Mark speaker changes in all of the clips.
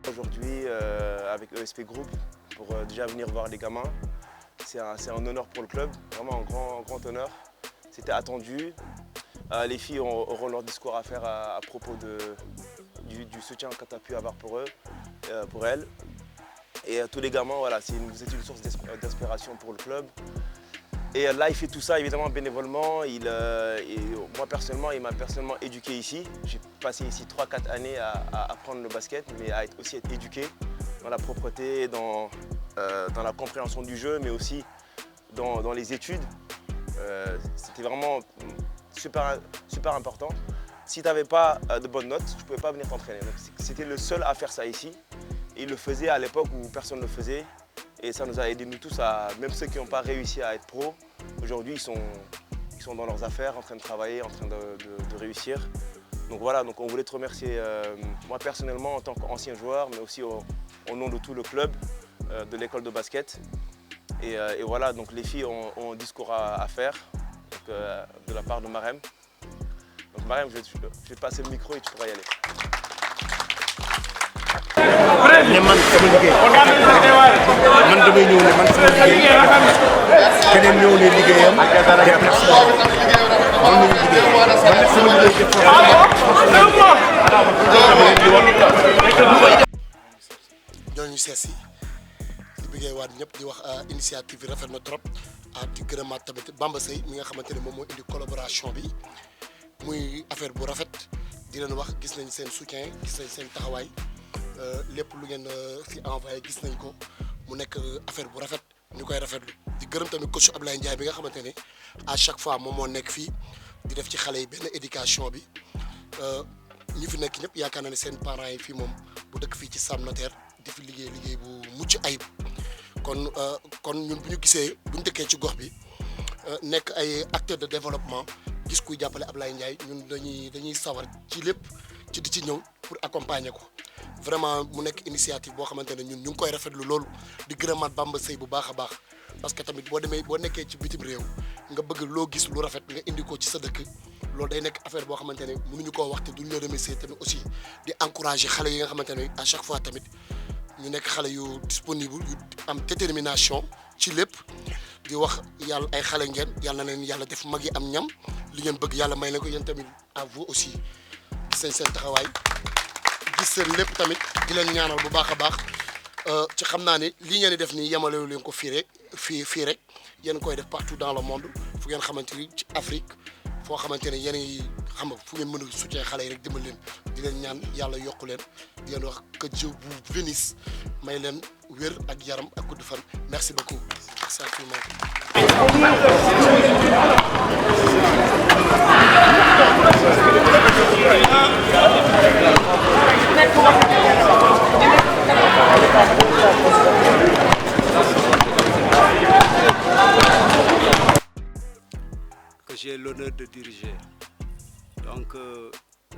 Speaker 1: Aujourd'hui, avec ESP Group, pour déjà venir voir les gamins, c'est un honneur pour le club, vraiment un grand honneur. C'était attendu. Les filles auront leur discours à faire à propos du soutien que tu as pu avoir pour eux, pour elles. Et tous les gamins, voilà, vous êtes une source d'inspiration pour le club. Et là, il fait tout ça évidemment bénévolement. Moi personnellement, il m'a personnellement éduqué ici. J'ai passé ici 3-4 années à apprendre le basket, mais à aussi être éduqué dans la propreté, dans la compréhension du jeu, mais aussi dans les études. C'était vraiment super important. Si tu n'avais pas de bonnes notes, tu ne pouvais pas venir t'entraîner. C'était le seul à faire ça ici. Et il le faisait à l'époque où personne ne le faisait. Et ça nous a aidé nous tous, même ceux qui n'ont pas réussi à être pros, aujourd'hui ils sont dans leurs affaires, en train de travailler, en train de réussir. Donc voilà, donc on voulait te remercier, moi personnellement en tant qu'ancien joueur, mais aussi au nom de tout le club de l'école de basket. Et voilà, donc les filles ont un discours à faire donc, de la part de Marème. Donc Marème, je vais te passer le micro et tu pourras y aller.
Speaker 2: ne man sama liggéey man damay ñëw ne man sama liggéey keneen ñëw ne liggéeyam def na si man nañu liggéey man nag sama liggéey ñooñu sees yi di bëggee waat ñëpp di wax initiative bi rafet na trop di gërëmaat tamit Bamba Seye mi nga xamante ne moom moo indi collaboration bi muy affaire bu rafet di leen wax gis nañ seen soutien gis nañ seen taxawaay lépp lu ngeen fi envoyé gis nañ ko mu nekk affaire bu rafet ñu koy rafetlu di gërëm tamit coach Ablaye Ndiaye bi nga xamante ne à chaque fois moom moo nekk fii di def ci xale yi benn éducation bi ñi fi nekk ñëpp yaakaar naa ne seen parents yi fii moom bu dëkk fii ci Sam Notaire di fi liggéey bu mucc ayib kon ñun bu ñu gisee bu ñu dëkkee ci gox bi nekk ay acteurs de développement gis kuy jàppale Ablaye Ndiaye ñun dañuy sawar ci lépp ci di ci ñëw pour accompagner ko. Vraiment mu nekk initiative boo xamante ne ñun ñu ngi koy rafetlu loolu di gërëmaat Bamba Seye bu baax a baax parce que tamit boo nekkee ci bitim réew nga bëgg loo gis lu rafet nga indi ko ci sa dëkk loolu day nekk affaire boo xamante ne mënuñu koo wax te duñu la remercier tamit aussi di encourager xale yi nga xamante ne à chaque fois tamit ñu nekk xale yu disponible yu am détermination ci lépp di wax yàlla ay xale ngeen yàlla na leen yàlla def mag yi am ñam li ngeen bëgg yàlla may leen ko yéen tamit à vous aussi seen taxawaay. gis seen lépp tamit di leen ñaanal bu baax a baax ci xam naa ne lii ngeen di def nii yemalewu leen ko fii rek yéen koy def partout dans le monde fu ngeen xamante ni ci Afrique foo xamante ne yéen a xam nga fu ngeen mën a soutien xale yi rek dimbal leen di leen ñaan yàlla yokku leen di leen wax que Dieu vous bénisse may leen wér ak yaram ak gudd fan merci beaucoup. merci à tout le
Speaker 3: que j'ai l'honneur de diriger. Donc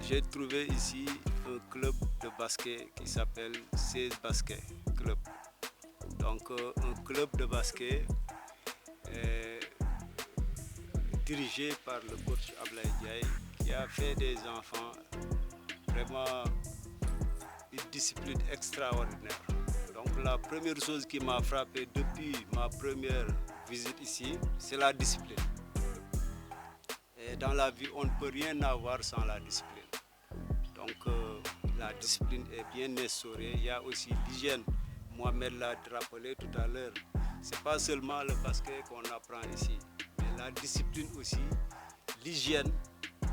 Speaker 3: j'ai trouvé ici un club de basket qui s'appelle 16 Basket Club. Donc un club de basket dirigé par le coach Ablaye Ndiaye qui a fait des enfants vraiment une discipline extraordinaire. Donc la première chose qui m'a frappé depuis ma première visite ici, c'est la discipline. Et dans la vie, on ne peut rien avoir sans la discipline. Donc la discipline est bien instaurée. Il y a aussi l'hygiène. Mohamed l'a rappelé tout à l'heure. Ce n'est pas seulement le basket qu'on apprend ici, mais la discipline aussi, l'hygiène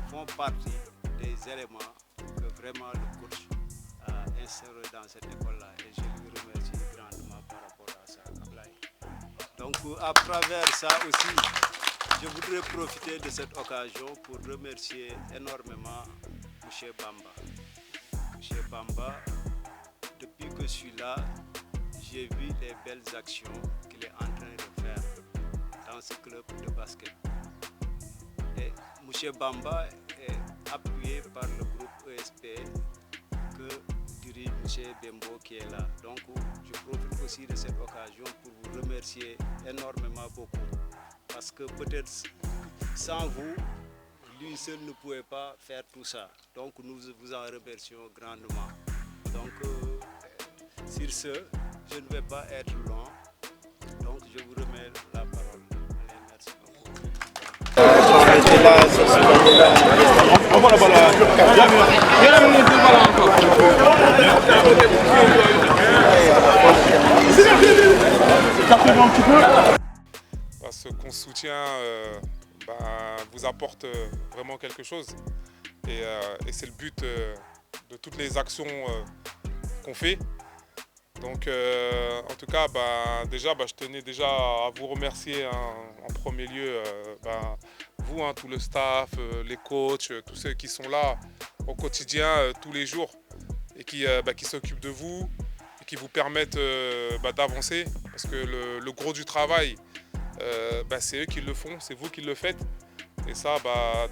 Speaker 3: font partie des éléments que vraiment le coach a instauré dans cette école-là. Et je lui remercie grandement par rapport à ça. Donc à travers ça aussi, je voudrais profiter de cette occasion pour remercier énormément M. Bamba. M. Bamba, depuis que je suis là, j'ai vu les belles actions qu'il est en train de faire dans ce club de basket. Et M. Bamba est appuyé par le groupe ESP que dirige M. Bembo qui est là. Donc je profite aussi de cette occasion pour vous remercier énormément beaucoup. Parce que peut-être sans vous, lui seul ne pouvait pas faire tout ça. Donc nous vous en remercions grandement. Donc, sur ce, je ne vais pas être long. Donc, je vous remets la parole. Allez, merci beaucoup.
Speaker 4: Ce qu'on soutient vous apporte vraiment quelque chose et c'est le but de toutes les actions qu'on fait. Donc en tout cas déjà je tenais déjà à vous remercier en premier lieu vous, tout le staff, les coachs, tous ceux qui sont là au quotidien tous les jours et qui s'occupent de vous et qui vous permettent d'avancer parce que le gros du travail c'est eux qui le font, c'est vous qui le faites. Et ça,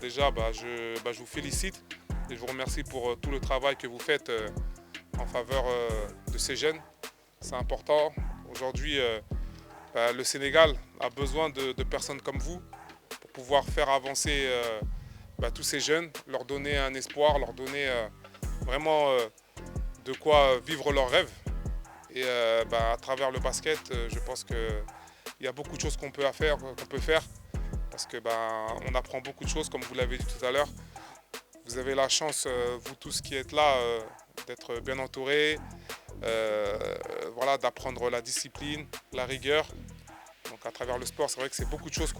Speaker 4: déjà, je vous félicite et je vous remercie pour tout le travail que vous faites en faveur de ces jeunes. C'est important. Aujourd'hui, le Sénégal a besoin de personnes comme vous pour pouvoir faire avancer tous ces jeunes, leur donner un espoir, leur donner vraiment de quoi vivre leurs rêves. Et à travers le basket, je pense que il y a beaucoup de choses qu'on peut faire parce que on apprend beaucoup de choses comme vous l'avez dit tout à l'heure. Vous avez la chance, vous tous qui êtes là, d'être bien entourés, d'apprendre la discipline, la rigueur. Donc à travers le sport, c'est vrai que c'est beaucoup de choses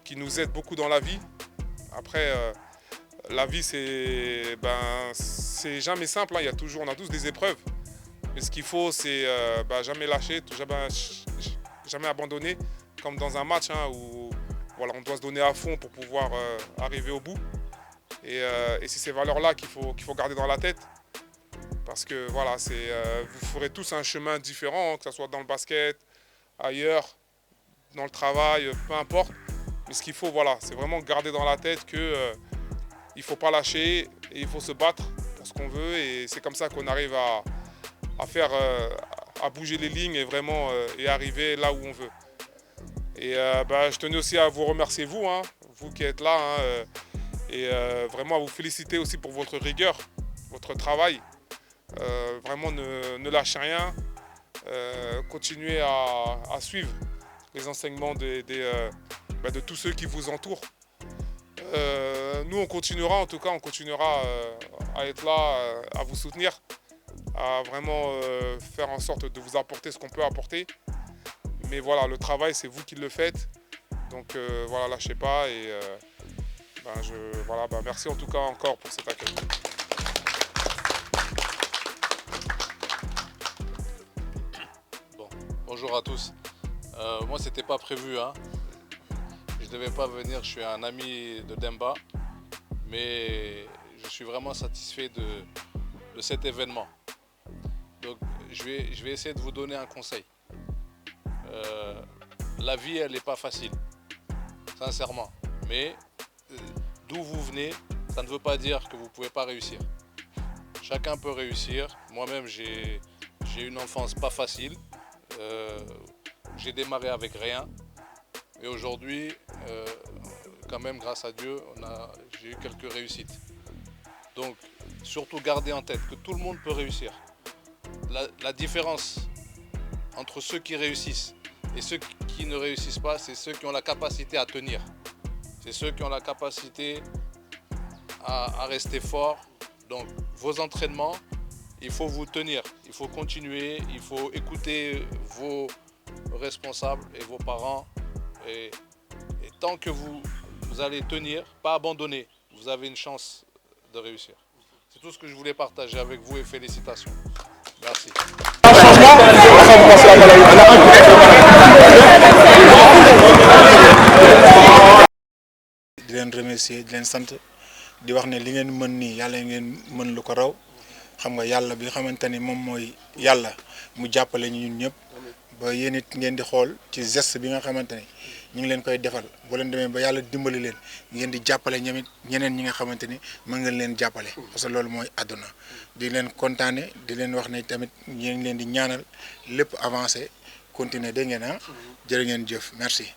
Speaker 4: qui nous aident beaucoup dans la vie. Après, la vie c'est jamais simple, hein. On a tous des épreuves. Mais ce qu'il faut, c'est jamais lâcher, jamais abandonner, comme dans un match où on doit se donner à fond pour pouvoir arriver au bout. Et c'est ces valeurs-là qu'il faut garder dans la tête. Parce que vous ferez tous un chemin différent, que ce soit dans le basket, ailleurs, dans le travail, peu importe. Mais ce qu'il faut, c'est vraiment garder dans la tête qu'il ne faut pas lâcher et il faut se battre pour ce qu'on veut. Et c'est comme ça qu'on arrive à bouger les lignes et vraiment et arriver là où on veut. Et je tenais aussi à vous remercier vous qui êtes là et vraiment à vous féliciter aussi pour votre rigueur, votre travail. Vraiment ne lâchez rien, continuez à suivre les enseignements de tous ceux qui vous entourent. Nous on continuera à être là, à vous soutenir, à vraiment faire en sorte de vous apporter ce qu'on peut apporter. Mais le travail, c'est vous qui le faites. Donc lâchez pas. Et merci en tout cas encore pour cet accueil.
Speaker 5: Bonjour à tous. Moi, c'était pas prévu. Je devais pas venir. Je suis un ami de Demba. Mais je suis vraiment satisfait de cet événement. Donc, je vais essayer de vous donner un conseil. La vie, elle n'est pas facile, sincèrement. Mais d'où vous venez, ça ne veut pas dire que vous ne pouvez pas réussir. Chacun peut réussir. Moi-même, j'ai une enfance pas facile. J'ai démarré avec rien. Et aujourd'hui, quand même, grâce à Dieu, j'ai eu quelques réussites. Donc, surtout garder en tête que tout le monde peut réussir. La différence entre ceux qui réussissent et ceux qui ne réussissent pas, c'est ceux qui ont la capacité à tenir. C'est ceux qui ont la capacité à rester forts. Donc, vos entraînements, il faut vous tenir, il faut continuer, il faut écouter vos responsables et vos parents. Et tant que vous allez tenir, pas abandonner, vous avez une chance de réussir. C'est tout ce que je voulais partager avec vous et félicitations. Merci.
Speaker 6: di leen remercier di leen sant di wax ne li ngeen mën nii yàlla ngeen mën lu ko raw xam nga yàlla bi nga xamante ni moom mooy yàlla mu jàppale ñu ñun ñëpp ba yéen it ngeen di xool ci geste bi nga xamante ni ñu ngi leen koy defal boo leen demee ba yàlla dimbali leen ngeen di jàppale ñamit ñeneen ñi nga xamante ni mën ngeen leen jàppale parce que loolu mooy àdduna di leen kontaane di leen wax ne tamit ñu ngi leen di ñaanal lépp avancé continuer dégg ngeen jërë ngeen jëf merci.